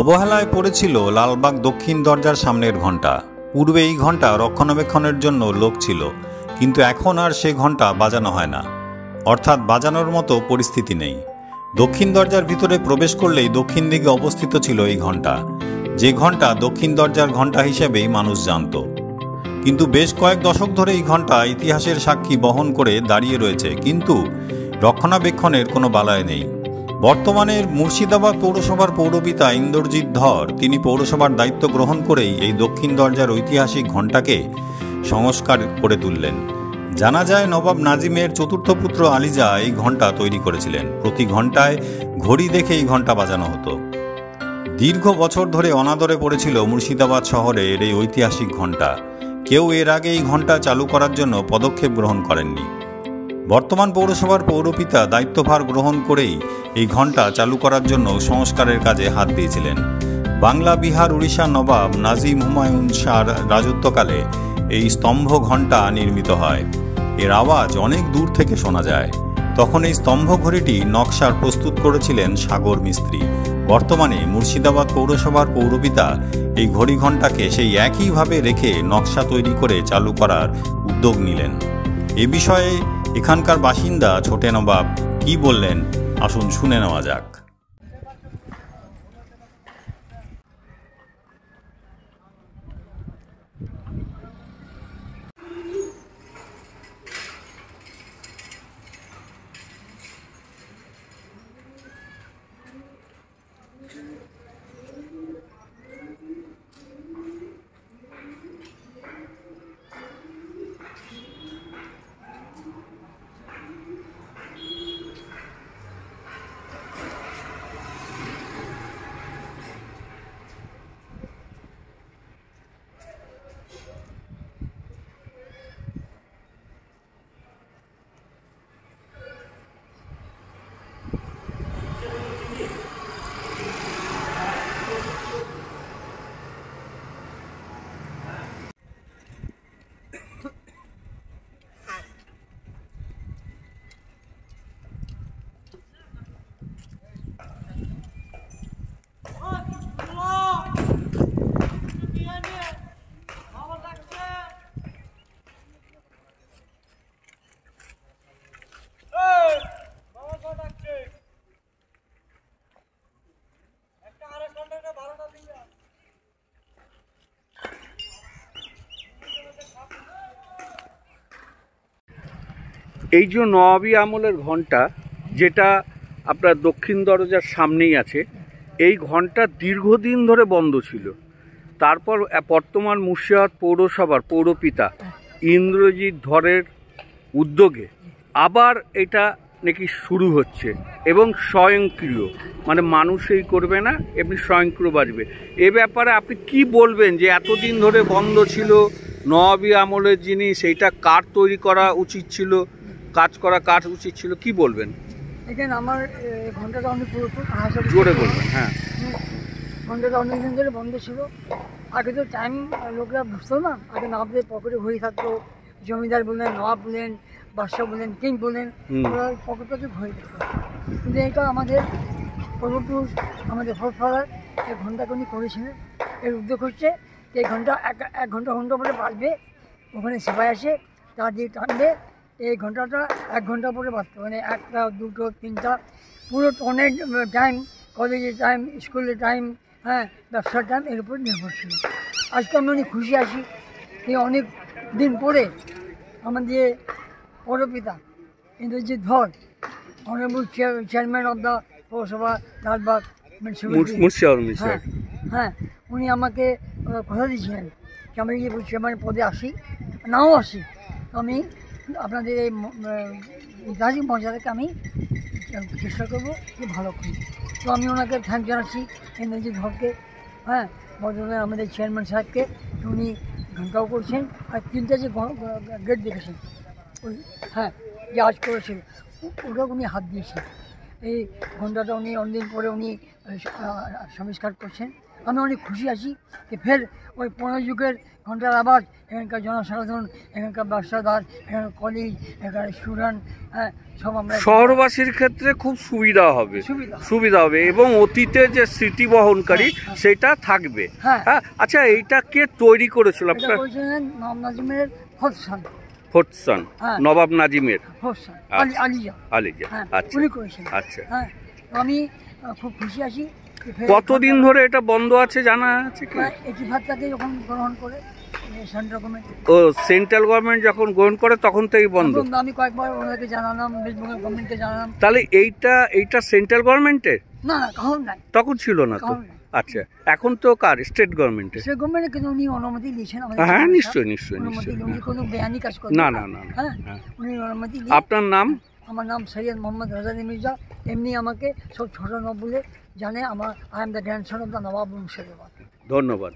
অবহেলায় পড়েছিল লালবাগ দক্ষিণ দরজার সামনের ঘণ্টা। পূর্বে এই ঘণ্টা রক্ষণাবেক্ষণের জন্য লোক ছিল, কিন্তু এখন আর সে ঘণ্টা বাজানো হয় না, অর্থাৎ বাজানোর মতো পরিস্থিতি নেই। দক্ষিণ দরজার ভিতরে প্রবেশ করলেই দক্ষিণ দিকে অবস্থিত ছিল এই ঘণ্টা, যে ঘণ্টা দক্ষিণ দরজার ঘণ্টা হিসেবেই মানুষ জানত। কিন্তু বেশ কয়েক দশক ধরে এই ঘণ্টা ইতিহাসের সাক্ষী বহন করে দাঁড়িয়ে রয়েছে, কিন্তু রক্ষণাবেক্ষণের কোনো বালায় নেই। বর্তমানে মুর্শিদাবাদ পৌরসভার পৌরপিতা ইন্দ্রজিৎ ধর তিনি পৌরসভার দায়িত্ব গ্রহণ করেই এই দক্ষিণ দরজার ঐতিহাসিক ঘণ্টাকে সংস্কার করে তুললেন। জানা যায় নবাব নাজিমের চতুর্থ পুত্র আলিজা এই ঘণ্টা তৈরি করেছিলেন। প্রতি ঘণ্টায় ঘড়ি দেখে এই ঘণ্টা বাজানো হতো। দীর্ঘ বছর ধরে অনাদরে পড়েছিল মুর্শিদাবাদ শহরের এই ঐতিহাসিক ঘণ্টা। কেউ এর আগে এই ঘণ্টা চালু করার জন্য পদক্ষেপ গ্রহণ করেননি। বর্তমান পৌরসভার পৌরপিতা দায়িত্বভার গ্রহণ করেই এই ঘণ্টা চালু করার জন্য সংস্কারের কাজে হাত দিয়েছিলেন। বাংলা, বিহার, উড়িষ্যার নবাব নাজিম হুমায়ুন শাহর রাজত্বকালে এই স্তম্ভ ঘণ্টা নির্মিত হয়। এর আওয়াজ অনেক দূর থেকে শোনা যায়। তখন এই স্তম্ভ ঘড়িটি নকশার প্রস্তুত করেছিলেন সাগর মিস্ত্রি। বর্তমানে মুর্শিদাবাদ পৌরসভার পৌরপিতা এই ঘড়ি ঘণ্টাকে সেই একইভাবে রেখে নকশা তৈরি করে চালু করার উদ্যোগ নিলেন। এ বিষয়ে এখানকার বাসিন্দা ছোটে নবাব কি বললেন, আসুন শুনে নেওয়া যাক। এই যে নবাবী আমলের ঘণ্টা, যেটা আপনার দক্ষিণ দরজার সামনেই আছে, এই ঘণ্টা দীর্ঘদিন ধরে বন্ধ ছিল। তারপর বর্তমান মুর্শিদাবাদ পৌরসভার পৌরপিতা ইন্দ্রজিৎ ধরের উদ্যোগে আবার এটা নাকি শুরু হচ্ছে, এবং স্বয়ংক্রিয়, মানে মানুষই করবে না, এমনি স্বয়ংক্রিয় বাজবে। এ ব্যাপারে আপনি কি বলবেন যে এতদিন ধরে বন্ধ ছিল নবাবী আমলের জিনিস, এইটা কার তৈরি করা উচিত ছিল, কাজ উচিত ছিল, কি বলবেন? এখানে আমার ঘন্টাটা অনেক পুরাতন, জোরে বলবেন। হ্যাঁ, ঘন্টাটা অনেকদিন ধরে বন্ধ ছিল। আগে তো টাইম লোকরা বুঝতো না, আগে নবাবদের পকেটে ঘড়ি থাকতো। জমিদার বললেন, নবাব বললেন, বাদশাহ বললেন, কিং বললেন, ওরা পকেটে ঘড়ি থাকতো। কিন্তু এটা আমাদের পূর্বপুরুষ, আমাদের ফাদার এই ঘন্টাকে উনি করেছিলেন। এর উদ্যোগ হচ্ছে এই ঘন্টা এক ঘন্টা পরে বাজবে, ওখানে সেবাই আসে, তা দিয়ে টানবে। এই ঘন্টাটা 1 ঘন্টা পরে বাজতো, মানে 1টা, 2টো, 3টা, পুরো অনেক টাইম, কলেজের টাইম, স্কুলের টাইম, হ্যাঁ, ব্যবসার টাইম, এর উপর নির্ভর ছিল। আজকে আমি অনেক খুশি আছি যে অনেক দিন পরে আমাদের পৌরপিতা ইন্দ্রজিৎ ধর, অনারেবল চেয়ারম্যান অফ দ্য পৌরসভা লালবাগ মিউনিসিপ্যালিটি, হ্যাঁ, উনি আমাকে কথা দিয়েছিলেন যে আমি যদি চেয়ারম্যান পদে আসি, নাও আসি, আমি আপনাদের এই ঐতিহাসিক মর্যাদাকে আমি চেষ্টা করবো যে ভালো করি। তো আমি ওনাকে থ্যাংক জানাচ্ছি, ইন্দ্রজিৎ ধরকে, হ্যাঁ, বর্তমানে আমাদের চেয়ারম্যান সাহেবকে। উনি ঘন্টাও করছেন, আর 3টা যে গেট দেখেছেন, ওই, হ্যাঁ, যে আজ করেছেন, ওটা উনি হাত দিয়েছেন। এই ঘন্টাটা উনি অনেকদিন পরে উনি সংস্কার করছেন। আমি অনেক খুশি আছি যে ফের ওই 15 যুগের ঘন্টার আওয়াজ এখানকার জনসাধারণ, এখানকার ব্যবসাদার, এখানকার কলেজ, এখানকার স্টুডেন্ট, হ্যাঁ, সব আমরা শহরবাসীর ক্ষেত্রে খুব সুবিধা হবে, সুবিধা হবে এবং অতীতে যে স্মৃতি বহনকারী সেটা থাকবে। হ্যাঁ, আচ্ছা, এইটা কে তৈরি করেছিল আপনার? নবাব নাজিমের ফোর্সান, নবাব নাজিমের আলিজা, আচ্ছা উনি করেছেন। আচ্ছা, হ্যাঁ, আমি খুব খুশি আছি। কতদিন ধরে এটা বন্ধ আছে জানা আছে কি? 85 যখন গ্রহণ করে সেন্ট্রাল গভর্নমেন্ট, ও সেন্ট্রাল গভর্নমেন্ট যখন গ্রহণ করে তখন থেকেই বন্ধ। আমি কয়েকবার ওনাকে জানালাম, ওয়েস্ট বেঙ্গল গভর্নমেন্টকে জানালাম। তাহলে এইটা সেন্ট্রাল গভর্নমেন্টের? না, কখন নাই, তখন ছিল না তো। আচ্ছা, এখন তো কার? স্টেট গভর্নমেন্টের। স্টেট গভর্নমেন্ট কিন্তু উনি অনুমতি দিয়েছেন আমাদের। হ্যাঁ, নিশ্চয়ই নিশ্চয়ই নিশ্চয়ই। উনি কোনো বেআইনি কাজ করেন না। হ্যাঁ, উনি অনুমতি। আপনার নাম? আমার নাম সৈয়দ মোহাম্মদ রাজানী মির্জা। এমনি আমাকে সব ছোট নবাব বলে জানে। I am the grandson of the Nawab Murshidabad. ধন্যবাদ।